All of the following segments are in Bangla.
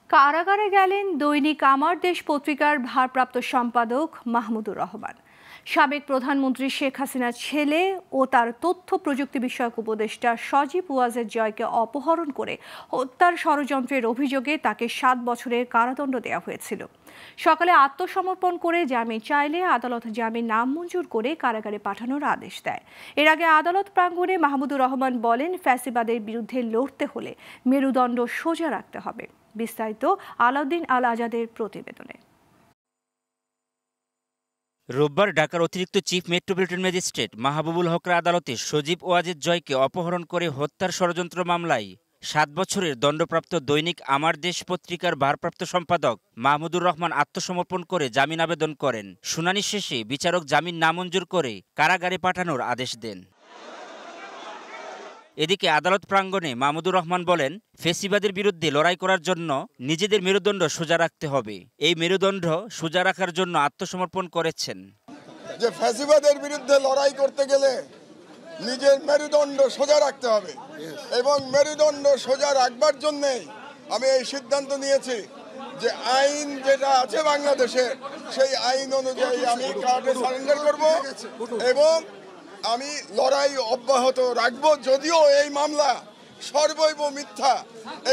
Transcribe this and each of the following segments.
কারাগারে গেলেন দৈনিক আমার দেশ পত্রিকার ভারপ্রাপ্ত সম্পাদক মাহমুদুর রহমান। সাবেক প্রধানমন্ত্রী শেখ হাসিনার ছেলে ও তার তথ্য প্রযুক্তি বিষয়ক উপদেষ্টা সজীব ওয়াজেদ জয়কে অপহরণ করে হত্যার ষড়যন্ত্রের অভিযোগে তাকে 7 বছরের কারাদণ্ড দেওয়া হয়েছিল। সকালে আত্মসমর্পণ করে জামিন চাইলে আদালত জামিন নামঞ্জুর করে কারাগারে পাঠানোর আদেশ দেয়। এর আগে আদালত প্রাঙ্গণে মাহমুদুর রহমান বলেন, ফ্যাসিবাদের বিরুদ্ধে লড়তে হলে মেরুদণ্ড সোজা রাখতে হবে। বিস্তারিত আলাউদ্দিন আল আজাদের প্রতিবেদনে। রোববার ঢাকার অতিরিক্ত চিফ মেট্রোপলিটন ম্যাজিস্ট্রেট মাহবুবুল হকের আদালতে সজীব ওয়াজেদ জয়কে অপহরণ করে হত্যার ষড়যন্ত্র মামলায় 7 বছরের দণ্ডপ্রাপ্ত দৈনিক আমার দেশ পত্রিকার ভারপ্রাপ্ত সম্পাদক মাহমুদুর রহমান আত্মসমর্পণ করে জামিন আবেদন করেন। শুনানি শেষে বিচারক জামিন নামঞ্জুর করে কারাগারে পাঠানোর আদেশ দেন। এদিকে আদালত প্রাঙ্গণে মাহমুদুর রহমান বলেন, ফেসিবাদের বিরুদ্ধে লড়াই করার জন্য নিজেদের মেরুদণ্ড সোজা রাখতে হবে। এই মেরুদণ্ড সোজা রাখার জন্য আত্মসমর্পণ করেছেন। যে ফেসিবাদের বিরুদ্ধে লড়াই করতে গেলে নিজের মেরুদণ্ড সোজা রাখতে হবে এবং মেরুদণ্ড সোজা রাখবার জন্যেই আমি এই সিদ্ধান্ত নিয়েছি যে আইন যেটা আছে বাংলাদেশে সেই আইন অনুযায়ী আমি কার্ডে সারেন্ডার করব এবং আমি লড়াই অব্যাহত রাখবো, যদিও এই মামলা সর্বৈব মিথ্যা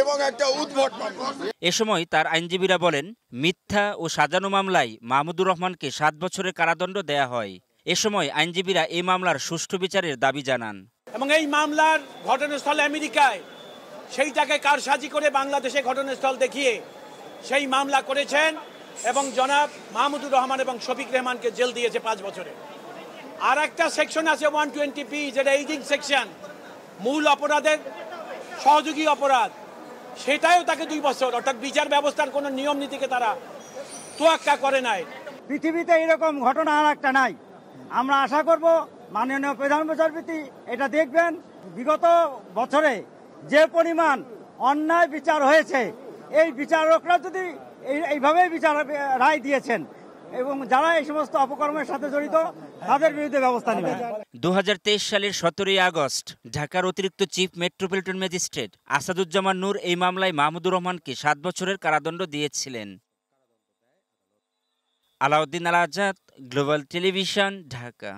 এবং একটা উদ্ভট মামলা। এ সময় তার আইনজীবীরা বলেন, মিথ্যা ও সাজানো মামলায় মাহমুদুর রহমানকে 7 বছরের কারাদণ্ড দেয়া হয়। এ সময় আইনজীবীরা এই মামলার সুষ্ঠু বিচারের দাবি জানান এবং এই মামলার ঘটনাস্থল আমেরিকায়, সেইটাকে কারসাজি করে বাংলাদেশে ঘটনাস্থল দেখিয়ে সেই মামলা করেছেন এবং জনাব মাহমুদুর রহমান এবং শফিক রেহমানকে জেল দিয়েছে 5 বছরে। আর একটা সেকশন আছে 120P, যেটা এইডিং সেকশন, মূল অপরাধের সহযোগী অপরাধ, সেটাও তাকে 2 বছর। অর্থাৎ বিচার ব্যবস্থার কোনো নিয়ম নীতিকে তারা তোয়াক্কা করে নাই। পৃথিবীতে এরকম ঘটনা আর একটা নাই। আমরা আশা করব মাননীয় প্রধান বিচারপতি এটা দেখবেন। বিগত বছরে যে পরিমাণ অন্যায় বিচার হয়েছে, এই বিচারকরা যদি এইভাবেই বিচার রায় দিয়েছেন এবং যারা এই সমস্ত অপকর্মের সাথে জড়িত তাদের বিরুদ্ধে ব্যবস্থা নেবেন। 2023 সালের 17 আগস্ট ঢাকার অতিরিক্ত chief metropolitan magistrate Asaduzzaman Noor এই মামলায় মাহমুদুর রহমানকে 7 বছরের কারাদণ্ড দিয়েছিলেন। আলাউদ্দিন আল আজাদ, গ্লোবাল টেলিভিশন, ঢাকা।